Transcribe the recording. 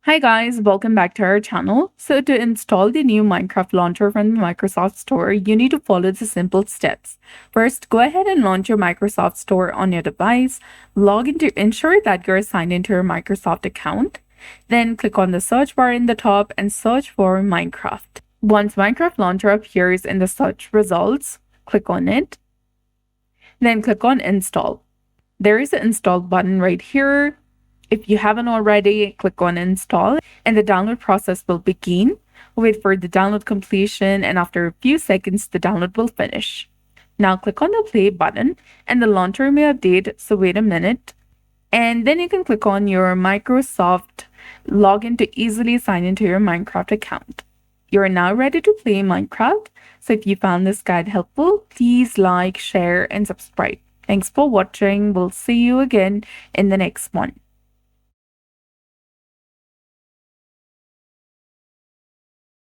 Hi guys, welcome back to our channel. So to install the new Minecraft launcher from the Microsoft Store, you need to follow the simple steps. First, go ahead and launch your Microsoft Store on your device. Log in to ensure that you're signed into your Microsoft account. Then click on the search bar in the top and search for Minecraft. Once Minecraft launcher appears in the search results, click on it. Then click on install. There is an install button right here. If you haven't already, click on install and the download process will begin. Wait for the download completion and after a few seconds, the download will finish. Now click on the play button and the launcher may update, so wait a minute. And then you can click on your Microsoft login to easily sign into your Minecraft account. You are now ready to play Minecraft. So if you found this guide helpful, please like, share, and subscribe. Thanks for watching. We'll see you again in the next one.